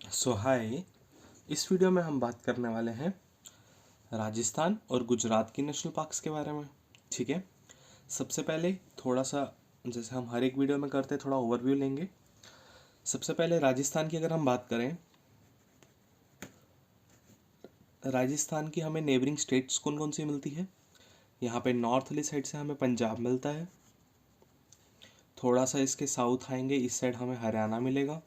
हाय। इस वीडियो में हम बात करने वाले हैं राजस्थान और गुजरात की नेशनल पार्क्स के बारे में। ठीक है, सबसे पहले थोड़ा सा जैसे हम हर एक वीडियो में करते हैं, थोड़ा ओवरव्यू लेंगे। सबसे पहले राजस्थान की अगर हम बात करें, राजस्थान की हमें नेबरिंग स्टेट्स कौन कौन सी मिलती है। यहाँ पे नॉर्थ वाली साइड से हमें पंजाब मिलता है, थोड़ा सा इसके साउथ आएंगे, इस साइड हमें हरियाणा मिलेगा।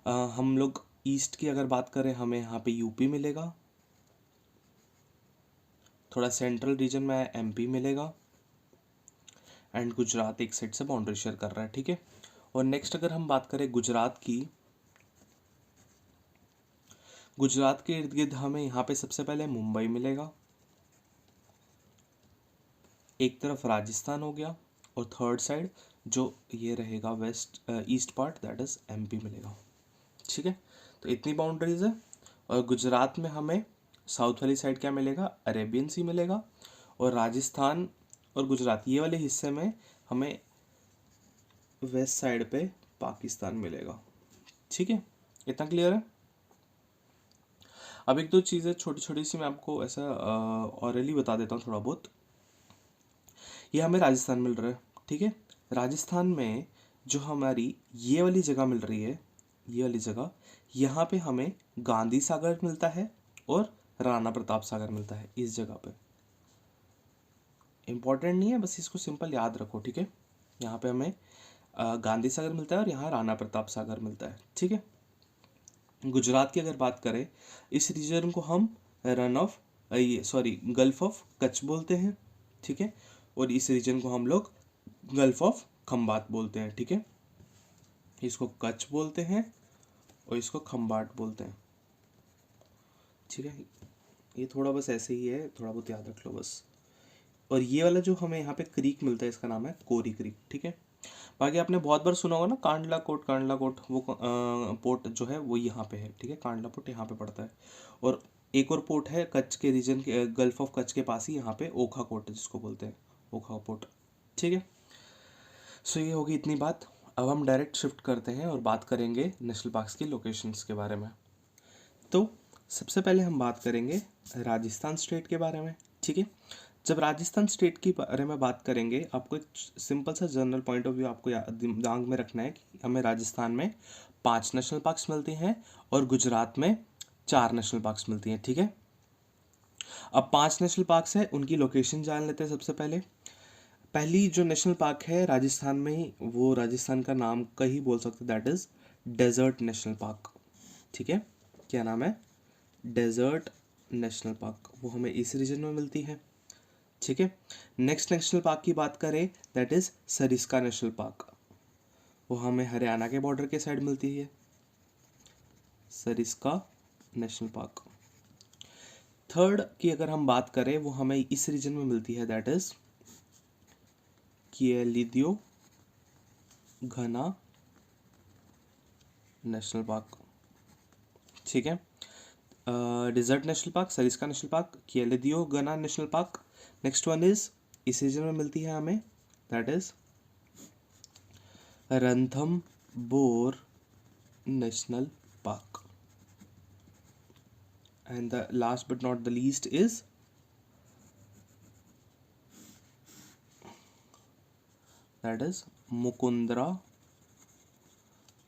हम लोग ईस्ट की अगर बात करें, हमें यहाँ पे यूपी मिलेगा, थोड़ा सेंट्रल रीजन में एमपी मिलेगा, एंड गुजरात एक साइड से बाउंड्री शेयर कर रहा है। ठीक है, और नेक्स्ट अगर हम बात करें गुजरात की, गुजरात के इर्द गिर्द हमें यहाँ पे सबसे पहले मुंबई मिलेगा, एक तरफ राजस्थान हो गया, और थर्ड साइड जो ये रहेगा west east part, that is MP मिलेगा। ठीक है, तो इतनी बाउंड्रीज है। और गुजरात में हमें साउथ वाली साइड क्या मिलेगा, अरेबियन सी मिलेगा, और राजस्थान और गुजरात ये वाले हिस्से में हमें वेस्ट साइड पे पाकिस्तान मिलेगा। ठीक है, इतना क्लियर है। अब एक दो चीज़ें छोटी छोटी सी मैं आपको ऐसा ऑरली बता देता हूँ थोड़ा बहुत। ये हमें राजस्थान मिल रहा है। ठीक है, राजस्थान में जो हमारी ये वाली जगह मिल रही है, ये वाली जगह, यहाँ पे हमें गांधी सागर मिलता है और राणा प्रताप सागर मिलता है इस जगह पे। इम्पॉर्टेंट नहीं है, बस इसको सिंपल याद रखो। ठीक है, यहाँ पे हमें गांधी सागर मिलता है और यहाँ राणा प्रताप सागर मिलता है। ठीक है, गुजरात की अगर बात करें, इस रीजन को हम run of gulf of Kutch बोलते हैं। ठीक है, और इस रीजन को हम लोग गल्फ ऑफ खंबात बोलते हैं। ठीक है, इसको कच्छ बोलते हैं और इसको खंबाट बोलते हैं। ठीक है, ये थोड़ा बस ऐसे ही है, थोड़ा बहुत याद रख लो बस। और ये वाला जो हमें यहाँ पे क्रीक मिलता है, इसका नाम है कोरी क्रीक। ठीक है, बाकी आपने बहुत बार सुना होगा ना कांडला कोट, कांडला कोट, वो पोर्ट जो है वो यहाँ पे है। ठीक है, कांडला पोर्ट यहाँ पे पड़ता है। और एक और पोर्ट है कच्छ के रीजन के, गल्फ ऑफ कच्छ के पास ही, यहाँ पे ओखा कोट जिसको बोलते हैं, ओखा पोर्ट। ठीक है, सो ये होगी इतनी बात। अब हम डायरेक्ट शिफ्ट करते हैं और बात करेंगे नेशनल पार्क्स की लोकेशंस के बारे में। तो सबसे पहले हम बात करेंगे राजस्थान स्टेट के बारे में। ठीक है, जब राजस्थान स्टेट के बारे में बात करेंगे, आपको एक सिंपल सा जनरल पॉइंट ऑफ व्यू आपको दिमाग में रखना है कि हमें राजस्थान में 5 नेशनल पार्क्स मिलते हैं और गुजरात में 4 नेशनल पार्क्स मिलती हैं। ठीक है, अब 5 नेशनल पार्क्स है, उनकी लोकेशन जान लेते हैं। सबसे पहले पहली जो नेशनल पार्क है राजस्थान में ही, वो राजस्थान का नाम का ही बोल सकते, that is desert national park. ठीक है, क्या नाम है, डेजर्ट नेशनल पार्क, वो हमें इस रीजन में मिलती है। ठीक है, नेक्स्ट नेशनल पार्क की बात करें, that is Sariska national park, वो हमें हरियाणा के बॉर्डर के साइड मिलती है, सरिस्का नेशनल पार्क। थर्ड की अगर हम बात करें, वो हमें इस रीजन में मिलती है, that is किएलिदियो Ghana national park. ठीक है, desert national park, Sariska national park, Keoladeo Ghana national park. Next one is इस रीजन में मिलती है हमें, that is Ranthambore national park. And the last but not the least is that is Mukundra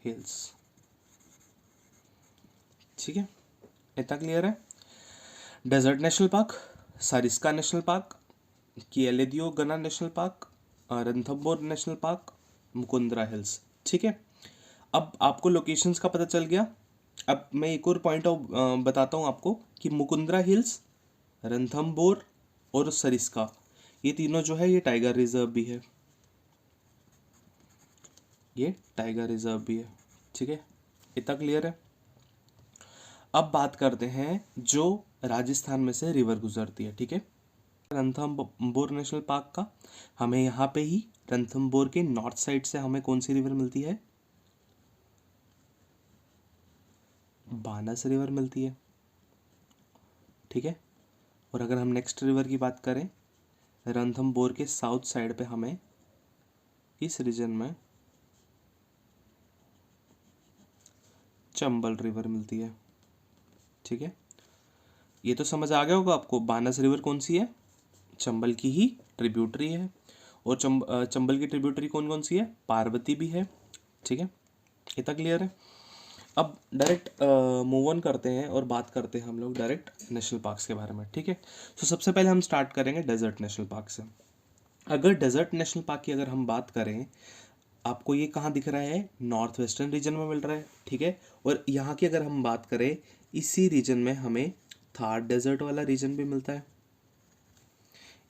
hills. ठीक है, इतना क्लियर है। Desert national park, Sariska national park, Keoladeo Ghana national park, Ranthambore national park, Mukundra hills. ठीक है, अब आपको लोकेशंस का पता चल गया। अब मैं एक और पॉइंट ऑफ बताता हूँ आपको कि मुकुंदरा हिल्स, रणथंबोर और सरिस्का, ये तीनों जो है ये टाइगर रिजर्व भी है, ये टाइगर रिजर्व भी है। ठीक है, इतना क्लियर है। अब बात करते हैं जो राजस्थान में से रिवर गुजरती है। ठीक है, रणथंबोर नेशनल पार्क का हमें यहाँ पे ही रणथंबोर के नॉर्थ साइड से हमें कौन सी रिवर मिलती है, बानस रिवर मिलती है। ठीक है, और अगर हम नेक्स्ट रिवर की बात करें, रणथंबोर के साउथ साइड पे हमें इस रीजन में चंबल रिवर मिलती है। ठीक है, ये तो समझ आ गया होगा आपको। बानस रिवर कौन सी है? चंबल की ही ट्रिब्यूटरी है। और चंबल की ट्रिब्यूटरी कौन कौन सी है? पार्वती भी है। ठीक है, इतना क्लियर है। अब डायरेक्ट मूव ऑन करते हैं और बात करते हैं हम लोग डायरेक्ट नेशनल पार्क्स के बारे में। ठीक है, तो सबसे पहले हम स्टार्ट करेंगे डेजर्ट नेशनल पार्क से। अगर डेजर्ट नेशनल पार्क की अगर हम बात करें, आपको ये कहाँ दिख रहा है? नॉर्थ वेस्टर्न रीजन में मिल रहा है। ठीक है, और यहाँ की अगर हम बात करें, इसी रीजन में हमें थार डेजर्ट वाला रीजन भी मिलता है।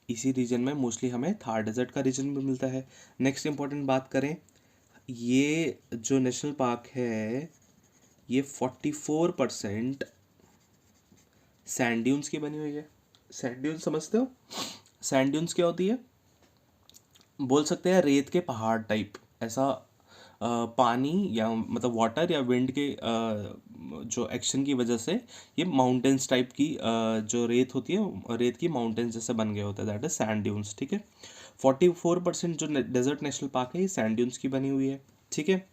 इसी रीजन में मोस्टली हमें थार डेजर्ट का रीजन भी मिलता है। नेक्स्ट इंपॉर्टेंट बात करें, ये जो नेशनल पार्क है ये 44% सैंड ड्यून्स की बनी हुई है। सैंड ड्यून्स समझते हो? सैंड ड्यून्स क्या होती है? बोल सकते हैं रेत के पहाड़ टाइप, ऐसा पानी या मतलब वाटर या विंड के जो एक्शन की वजह से ये माउंटेन्स टाइप की जो रेत होती है, रेत की माउंटेन्स जैसे बन गए होते हैं, दैट इज सैंड ड्यून्स। ठीक है, 44% जो डेजर्ट नेशनल पार्क है ये सैंड ड्यून्स की बनी हुई है। ठीक है,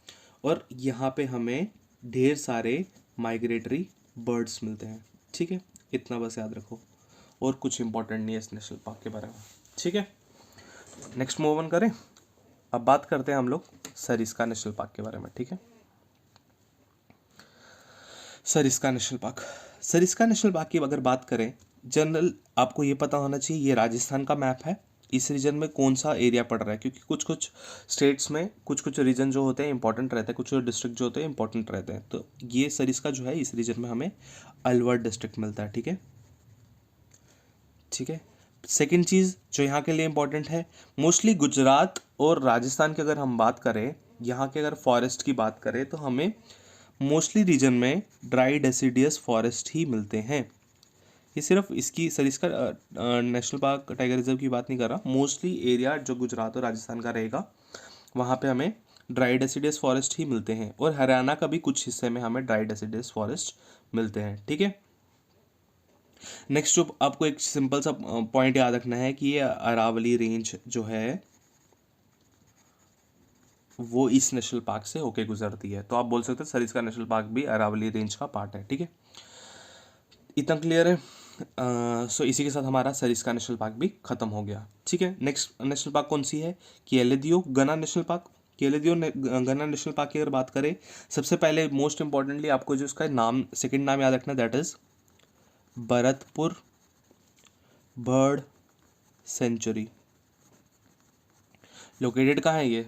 और यहाँ पे हमें ढेर सारे माइग्रेटरी बर्ड्स मिलते हैं। ठीक है, इतना बस याद रखो, और कुछ इंपॉर्टेंट नहीं है इस नेशनल पार्क के बारे में। ठीक है, नेक्स्ट मूव ऑन करें। अब बात करते हैं हम लोग सरिस्का नेशनल पार्क के बारे में। ठीक है, Sariska national park. Sariska national park की अगर बात करें, जनरल आपको ये पता होना चाहिए ये राजस्थान का मैप है। इस रीजन में कौन सा एरिया पड़ रहा है, क्योंकि कुछ कुछ स्टेट्स में कुछ कुछ रीजन जो होते हैं इंपॉर्टेंट रहते हैं, कुछ डिस्ट्रिक्ट जो होते हैं इंपॉर्टेंट रहते हैं। तो ये सरिस्का जो है इस रीजन में हमें अलवर डिस्ट्रिक्ट मिलता है। ठीक है, ठीक है। सेकंड चीज़ जो यहाँ के लिए इंपॉर्टेंट है, मोस्टली गुजरात और राजस्थान की अगर हम बात करें, यहाँ के अगर फॉरेस्ट की बात करें तो हमें मोस्टली रीजन में ड्राई डेसिडियस फॉरेस्ट ही मिलते हैं। ये सिर्फ इसकी Sariska national park tiger reserve की बात नहीं कर रहा, मोस्टली एरिया जो गुजरात और राजस्थान का रहेगा वहाँ पे हमें ड्राई डेसिडियस फॉरेस्ट ही मिलते हैं, और हरियाणा का भी कुछ हिस्से में हमें ड्राई डेसिडियस फॉरेस्ट मिलते हैं। ठीक है, नेक्स्ट जो आपको एक सिंपल सा पॉइंट याद रखना है कि ये अरावली रेंज जो है वो इस नेशनल पार्क से होके गुजरती है। तो आप बोल सकते हैं सरिस्का नेशनल पार्क भी अरावली रेंज का पार्ट है। ठीक है, इतना क्लियर है। सो इसी के साथ हमारा सरिस्का नेशनल पार्क भी खत्म हो गया। ठीक है, नेक्स्ट नेशनल पार्क कौन सी है? केलेदियो गना नेशनल पार्क। केलेदियो गना नेशनल पार्क की अगर बात करें, सबसे पहले मोस्ट इंपॉर्टेंटली आपको जो उसका नाम सेकंड नाम याद रखना, that is Bharatpur bird sanctuary. Located कहाँ है ये?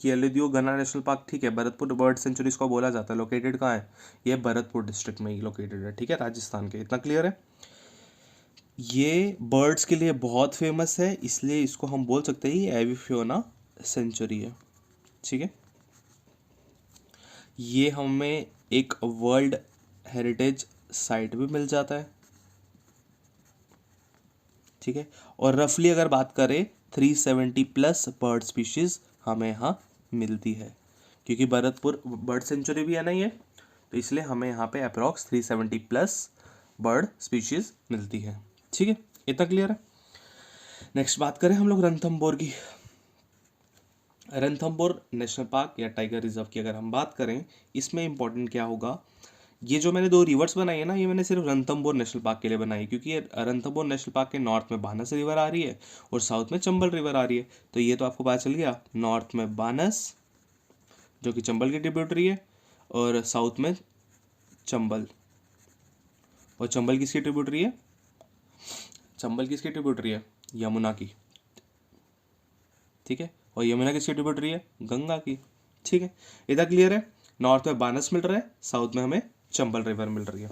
केलेदियो गना नेशनल पार्क। ठीक है, भरतपुर बर्ड सेंचुरी इसको बोला जाता है। लोकेटेड कहाँ है? ये भरतपुर डिस्ट्रिक्ट में ही लोकेटेड है। ठीक है, राजस्थान के। इतना क्लियर है? ये बर्ड्स के लिए बहुत फेमस है, इसलिए इसको हम बोल सकते हैं ये एविफियोना सेंचुरी है। ठीक है, ये हमें एक वर्ल्ड हेरिटेज साइट भी मिल जाता है। ठीक है, और रफली अगर बात करें 370 प्लस बर्ड स्पीशीज हमें यहाँ मिलती है, क्योंकि भरतपुर बर्ड सेंचुरी भी है ना ये, तो इसलिए हमें यहाँ पे अप्रॉक्स 370 प्लस बर्ड स्पीशीज मिलती है। ठीक है, इतना क्लियर है? नेक्स्ट बात करें हम लोग रणथंभौर की। रणथंभौर नेशनल पार्क या टाइगर रिजर्व की अगर हम बात करें, इसमें इंपॉर्टेंट क्या होगा, ये जो मैंने दो रिवर्स बनाई है ना, ये मैंने सिर्फ रणथंभौर नेशनल पार्क के लिए बनाई है, क्योंकि ये रणथंभौर नेशनल पार्क के नॉर्थ में बानस रिवर आ रही है और साउथ में चंबल रिवर आ रही है। तो ये तो आपको पता चल गया, नॉर्थ में बानस जो कि चंबल की ट्रिब्यूटरी है, और साउथ में चंबल। और चंबल किसकी ट्रिब्यूटरी है? चंबल किसकी ट्रिब्यूटरी है? यमुना की। ठीक है, और यमुना किसकी ट्रिब्यूटरी है? गंगा की। ठीक है, इतना क्लियर है? नॉर्थ में बानस मिल रहा है, साउथ में हमें चंबल रिवर मिल रही है।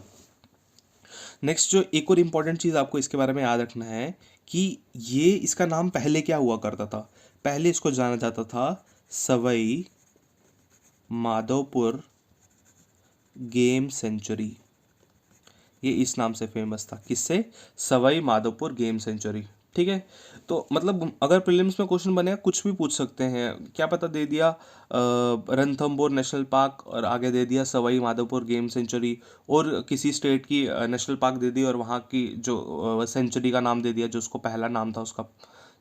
नेक्स्ट जो एक और इम्पॉर्टेंट चीज़ आपको इसके बारे में याद रखना है कि ये इसका नाम पहले क्या हुआ करता था? पहले इसको जाना जाता था सवाई माधोपुर गेम सेंचुरी। ये इस नाम से फेमस था, किससे? Sawai Madhopur game sanctuary. ठीक है, तो मतलब अगर प्रीलिम्स में क्वेश्चन बनेगा कुछ भी पूछ सकते हैं, क्या पता दे दिया रणथंभौर नेशनल पार्क और आगे दे दिया सवाई माधोपुर गेम सेंचुरी, और किसी स्टेट की नेशनल पार्क दे दी और वहाँ की जो सेंचुरी का नाम दे दिया जो उसको पहला नाम था उसका।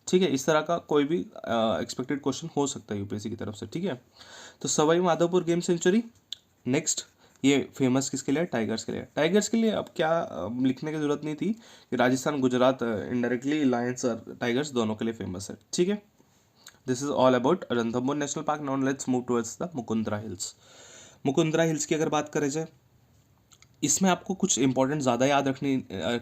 ठीक है, इस तरह का कोई भी एक्सपेक्टेड क्वेश्चन हो सकता है यूपीएससी की तरफ से। ठीक है, तो Sawai Madhopur game sanctuary. Next ये फेमस किसके लिए? टाइगर्स के लिए। टाइगर्स के लिए अब क्या लिखने की जरूरत नहीं थी कि राजस्थान, गुजरात इनडायरेक्टली लायंस और टाइगर्स दोनों के लिए फेमस है, ठीक है। This is all about Ranthambore national park. Now let's move towards the Mukundra hills. Mukundra hills की अगर बात करें जाए, इसमें आपको कुछ इंपॉर्टेंट ज़्यादा याद रखने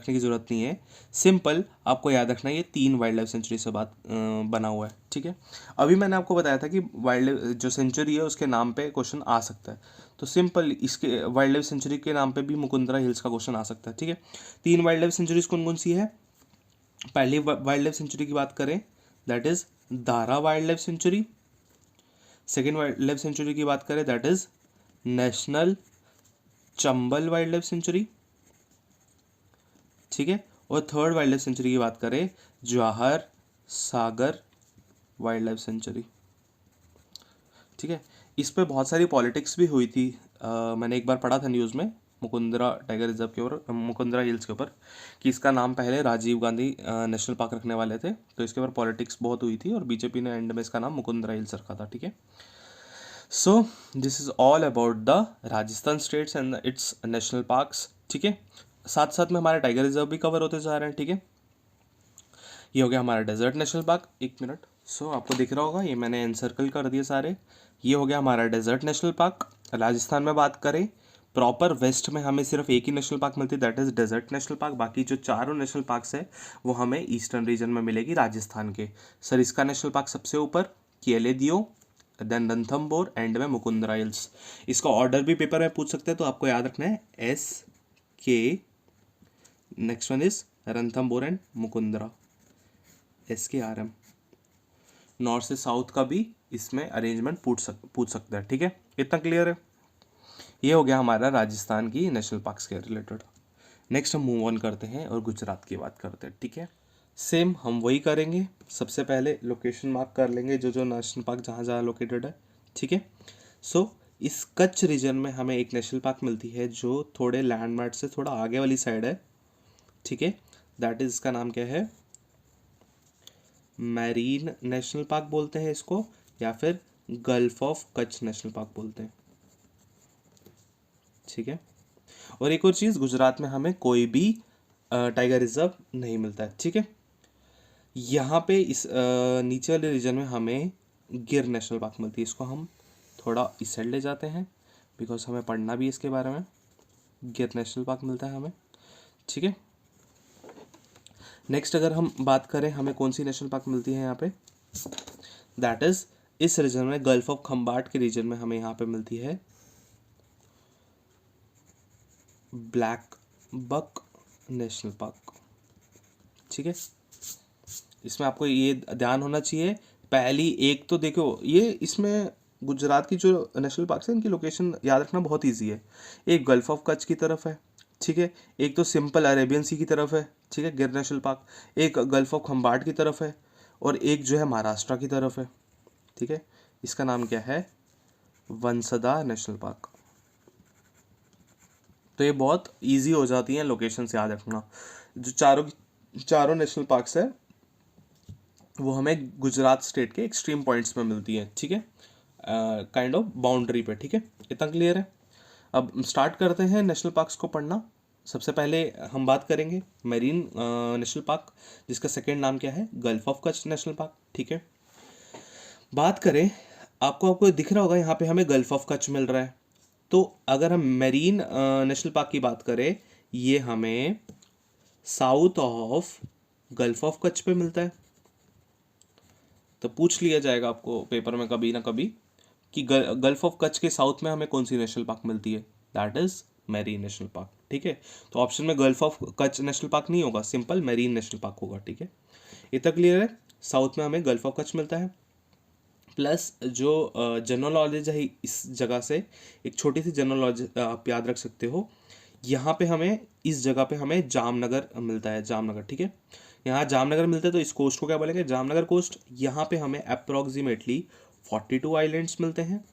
की ज़रूरत नहीं है। सिंपल आपको याद रखना है, ये 3 वाइल्ड लाइफ सेंचुरी से बना हुआ है, ठीक है। अभी मैंने आपको बताया था कि वाइल्ड जो सेंचुरी है उसके नाम पे क्वेश्चन आ सकता है, तो सिंपल इसके वाइल्ड लाइफ सेंचुरी के नाम पे भी मुकुंदरा हिल्स का क्वेश्चन आ सकता है, ठीक है। 3 वाइल्ड लाइफ सेंचुरीज कौन कौन सी है? पहली वाइल्ड लाइफ सेंचुरी की बात करें, that is Dara wild life sanctuary. Second wild life sanctuary की बात करें, that is national Chambal wild life sanctuary, ठीक है। और थर्ड वाइल्ड लाइफ सेंचुरी की बात करें, Jawahar Sagar wild life sanctuary, ठीक है। इस पे बहुत सारी पॉलिटिक्स भी हुई थी। मैंने एक बार पढ़ा था न्यूज़ में मुकुंदरा टाइगर रिजर्व के ऊपर, मुकुंदरा हिल्स के ऊपर, कि इसका नाम पहले राजीव गांधी नेशनल पार्क रखने वाले थे, तो इसके ऊपर पॉलिटिक्स बहुत हुई थी और बीजेपी ने एंड में इसका नाम मुकुंदरा हिल्स रखा था, ठीक है। So this is all about the Rajasthan states and it's national parks, ठीक है। साथ साथ में हमारे टाइगर रिजर्व भी कवर होते जा रहे हैं, ठीक है। ये हो गया हमारा डेजर्ट नेशनल पार्क। एक मिनट, सो आपको दिख रहा होगा, ये मैंने एनसर्कल कर दिए सारे। ये हो गया हमारा डेजर्ट नेशनल पार्क। राजस्थान में बात करें, प्रॉपर वेस्ट में हमें सिर्फ एक ही नेशनल पार्क मिलती है, that is desert national park. बाकी जो चारों नेशनल पार्क्स है वो हमें ईस्टर्न रीजन में मिलेगी राजस्थान के। सरिस्का नेशनल पार्क सबसे ऊपर, केलेदियो, देन रणथंभौर, एंड में मुकुंदरा हिल्स। इसका ऑर्डर भी पेपर में पूछ सकते हैं, तो आपको याद रखना है SK, next one is Ranthambore and Mukundra, SKRM। North से साउथ का भी इसमें अरेंजमेंट पूछ सकता है, ठीक है। इतना क्लियर है? ये हो गया हमारा राजस्थान की नेशनल पार्क्स के रिलेटेड। नेक्स्ट हम मूव ऑन करते हैं और गुजरात की बात करते हैं, ठीक है। सेम हम वही करेंगे, सबसे पहले लोकेशन मार्क कर लेंगे जो जो नेशनल पार्क जहाँ जहाँ लोकेटेड है, ठीक है। सो इस कच्छ रीजन में हमें एक नेशनल पार्क मिलती है जो थोड़े लैंडमार्क से थोड़ा आगे वाली साइड है, ठीक है। दैट इज, इसका नाम क्या है? मैरीन नेशनल पार्क बोलते हैं इसको, या फिर gulf of Kutch national park बोलते हैं, ठीक है। और एक और चीज़, गुजरात में हमें कोई भी टाइगर रिजर्व नहीं मिलता है, ठीक है। यहाँ पे इस नीचे वाले रीजन में हमें गिर नेशनल पार्क मिलती है। इसको हम थोड़ा इस साइड ले जाते हैं बिकॉज हमें पढ़ना भी इसके बारे में। गिर नेशनल पार्क मिलता है हमें, ठीक है। नेक्स्ट अगर हम बात करें हमें कौन सी नेशनल पार्क मिलती है यहाँ पे, दैट इज इस रीजन में गल्फ ऑफ खम्बाट के रीजन में हमें यहाँ पे मिलती है ब्लैक बक नेशनल पार्क, ठीक है। इसमें आपको ये ध्यान होना चाहिए, पहली एक तो देखो, ये इसमें गुजरात की जो नेशनल पार्क है इनकी लोकेशन याद रखना बहुत ईजी है। एक गल्फ ऑफ कच्छ की तरफ है, ठीक है। एक तो सिंपल अरेबियन सी की तरफ है, ठीक है, गिर नेशनल पार्क। एक गल्फ ऑफ खम्बाट की तरफ है, और एक जो है महाराष्ट्र की तरफ है, ठीक है। इसका नाम क्या है? Vansda national park. तो ये बहुत इजी हो जाती हैं लोकेशन से याद रखना। जो चारों नेशनल पार्क्स है वो हमें गुजरात स्टेट के एक्सट्रीम पॉइंट्स में मिलती है, ठीक है, काइंड ऑफ बाउंड्री पे, ठीक है। इतना क्लियर है? अब स्टार्ट करते हैं नेशनल पार्क्स को पढ़ना। सबसे पहले हम बात करेंगे मेरीन नेशनल पार्क, जिसका सेकेंड नाम क्या है? Gulf of Kutch national park, ठीक है। बात करें, आपको दिख रहा होगा यहाँ पे हमें गल्फ ऑफ कच्छ मिल रहा है। तो अगर हम मेरीन नेशनल पार्क की बात करें, ये हमें south of gulf of Kutch पे मिलता है। तो पूछ लिया जाएगा आपको पेपर में कभी ना कभी कि गल्फ ऑफ कच्छ के साउथ में हमें कौन सी नेशनल पार्क मिलती है, that is marine national park, ठीक है। तो ऑप्शन में gulf of Kutch national park नहीं होगा, सिंपल मेरीन नेशनल पार्क होगा, ठीक है। इतना क्लियर है? साउथ में हमें गल्फ ऑफ कच्छ मिलता है, प्लस जो जनरल नॉलेज है इस जगह से, एक छोटी सी जनरल नॉलेज आप याद रख सकते हो। यहाँ पे हमें, इस जगह पे हमें जामनगर मिलता है, जामनगर, ठीक है। यहाँ जामनगर मिलता है, तो इस कोस्ट को क्या बोलेंगे? जामनगर कोस्ट। यहाँ पे हमें अप्रोक्सीमेटली 42 आइलैंड्स मिलते हैं,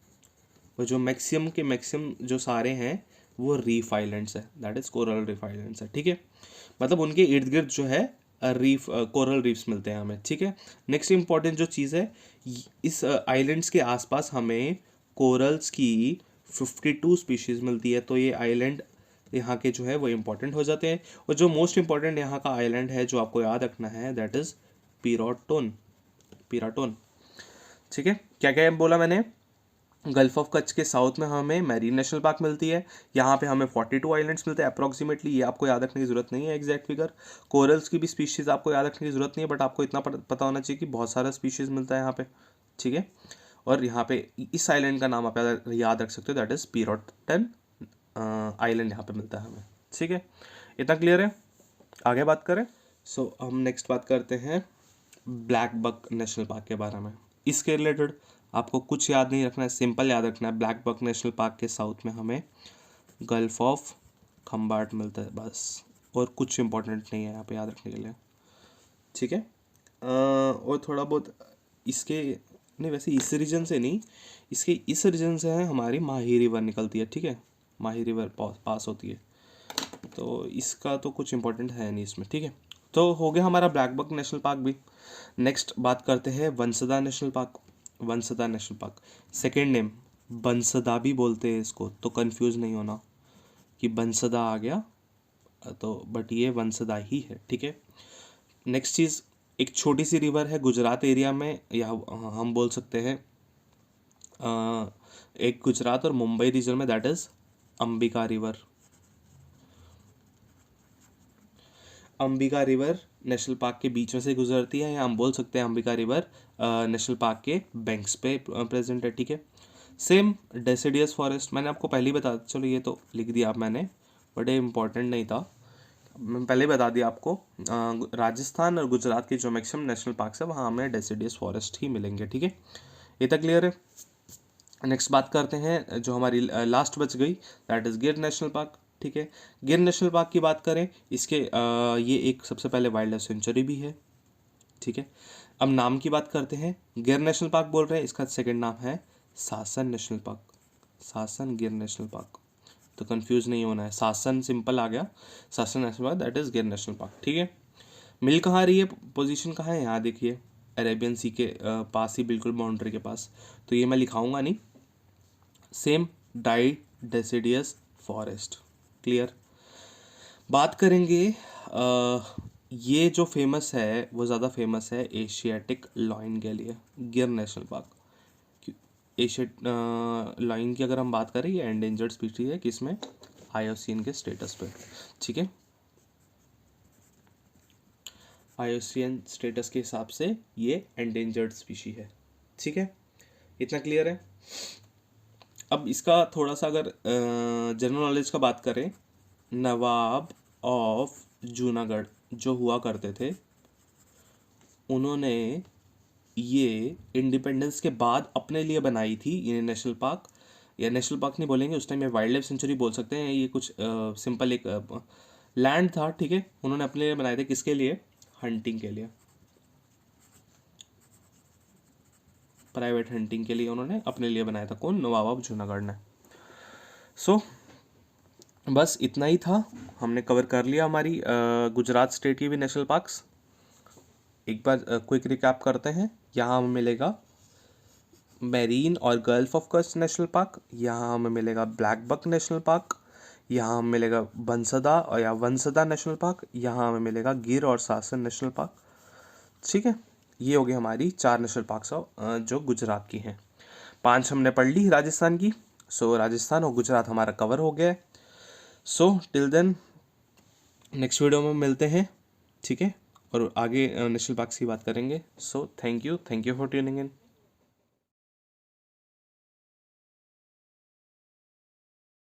और जो मैक्सिमम के मैक्सिमम जो सारे हैं वो रीफ आइलैंड्स है, that is coral reef islands है, ठीक है। मतलब उनके इर्द गिर्द जो है रीफ, कोरल रीफ्स मिलते हैं हमें, ठीक है। नेक्स्ट इंपॉर्टेंट जो चीज़ है, इस आइलैंड्स के आसपास हमें कोरल्स की 52 स्पीशीज़ मिलती है। तो ये आइलैंड यहाँ के जो है वो इम्पोर्टेंट हो जाते हैं। और जो मोस्ट इम्पॉर्टेंट यहाँ का आइलैंड है जो आपको याद रखना है, दैट इज़ पीराटोन। पीराटोन, ठीक है। क्या क्या बोला मैंने? गल्फ ऑफ कच्छ के साउथ में हमें मैरीन नेशनल पार्क मिलती है। यहाँ पे हमें 42 आइलैंड्स मिलते हैं अप्रॉक्सीमेटली। ये आपको याद रखने की जरूरत नहीं है एग्जैक्ट फिगर। कोरल्स की भी स्पीशीज़ आपको याद रखने की जरूरत नहीं है, बट आपको इतना पता होना चाहिए कि बहुत सारा स्पीशीज़ मिलता है यहाँ पे, ठीक है। और यहाँ पे इस आइलैंड का नाम आप याद रख सकते हो, दैट इज़ पीराटन आइलैंड यहाँ पे मिलता है हमें, ठीक है। इतना क्लियर है? आगे बात करें। सो हम नेक्स्ट बात करते हैं ब्लैक बक नेशनल पार्क के बारे में। इसके रिलेटेड आपको कुछ याद नहीं रखना है, सिंपल याद रखना है। ब्लैक बक नेशनल पार्क के साउथ में हमें गल्फ ऑफ खम्बाट मिलता है बस, और कुछ इंपॉर्टेंट नहीं है यहाँ पे याद रखने के लिए, ठीक है। और थोड़ा बहुत इसके नहीं, वैसे इस रीजन से नहीं, इसके इस रीजन से है हमारी माही रिवर निकलती है, ठीक है। माही रिवर पास होती है, तो इसका तो कुछ इंपॉर्टेंट है नहीं इसमें, ठीक है। तो हो गया हमारा ब्लैक बक नेशनल पार्क भी। नेक्स्ट बात करते हैं Vansda national park. Vansda national park, second name Bansda भी बोलते हैं इसको, तो कंफ्यूज नहीं होना कि बंसदा आ गया तो, बट ये वंसदा ही है, ठीक है। नेक्स्ट चीज़, एक छोटी सी रिवर है गुजरात एरिया में, या हम बोल सकते हैं एक गुजरात और मुंबई रीजन में, that is Ambika river. Ambika river national park के बीच में से गुजरती है, या हम बोल सकते हैं अंबिका रिवर नेशनल पार्क के बैंक्स पे प्रेजेंट है, ठीक है। सेम डेसिडियस फॉरेस्ट मैंने आपको पहले ही बता, चलो ये तो लिख दिया आप मैंने, बट ये इम्पोर्टेंट नहीं था, मैं पहले ही बता दिया आपको। राजस्थान और गुजरात के जो मैक्सिमम नेशनल पार्क है वहाँ हमें डेसिडियस फॉरेस्ट ही मिलेंगे, ठीक है। ये तक क्लियर है? नेक्स्ट बात करते हैं जो हमारी लास्ट बच गई, दैट इज़ गिर नेशनल पार्क, ठीक है। गिर नेशनल पार्क की बात करें, इसके ये एक सबसे पहले वाइल्ड लाइफ सेंचुरी भी है, ठीक है। अब नाम की बात करते हैं, गिर नेशनल पार्क बोल रहे हैं, इसका सेकंड नाम है सासन national park. Sasan Gir national park, तो कंफ्यूज नहीं होना है, सासन सिंपल आ गया, सासन नेशनल पार्क दैट इज़ गिर नेशनल पार्क, ठीक है। मिल कहाँ रही है, पोजीशन कहाँ है, यहाँ देखिए अरेबियन सी के पास ही, बिल्कुल बाउंड्री के पास, तो ये मैं लिखाऊंगा नहीं। Same dry deciduous forest, clear. बात करेंगे ये जो फेमस है वो ज़्यादा फेमस है एशियाटिक लॉइन के लिए, गिर नेशनल पार्क। एशिया लॉइन की अगर हम बात करें, ये एंडेंजर्ड स्पीशीज है, किसमें, आईयूसीएन के स्टेटस पे, ठीक है। आईयूसीएन स्टेटस के हिसाब से ये एंडेंजर्ड स्पीशी है, ठीक है। इतना क्लियर है? अब इसका थोड़ा सा अगर जनरल नॉलेज का बात करें, नवाब ऑफ जूनागढ़ जो हुआ करते थे, उन्होंने ये इंडिपेंडेंस के बाद अपने लिए बनाई थी ये नेशनल पार्क, या नेशनल पार्क नहीं बोलेंगे उस टाइम, ये वाइल्ड लाइफ सेंचुरी बोल सकते हैं। ये कुछ सिंपल एक लैंड था, ठीक है। उन्होंने अपने लिए बनाए थे, किसके लिए, हंटिंग के लिए, प्राइवेट हंटिंग के लिए उन्होंने अपने लिए बनाया था, कौन, नवाब ऑफ जूनागढ़ ने। सो बस इतना ही था, हमने कवर कर लिया हमारी गुजरात स्टेट की भी नेशनल पार्क्स। एक बार क्विक रिकैप करते हैं, यहाँ हमें मिलेगा मैरीन और gulf of Kutch national park, यहाँ हमें मिलेगा ब्लैक बक नेशनल पार्क, यहाँ हमें मिलेगा बंसदा और या वंसदा नेशनल पार्क, यहाँ हमें मिलेगा गिर और सासन नेशनल पार्क, ठीक है। ये हो गई हमारी 4 नेशनल पार्क जो गुजरात की हैं। 5 हमने पढ़ ली राजस्थान की। सो राजस्थान और गुजरात हमारा कवर हो गया है। So till then next video में मिलते हैं, ठीक है, और आगे नेशनल पार्क्स की बात करेंगे। So thank you for tuning in.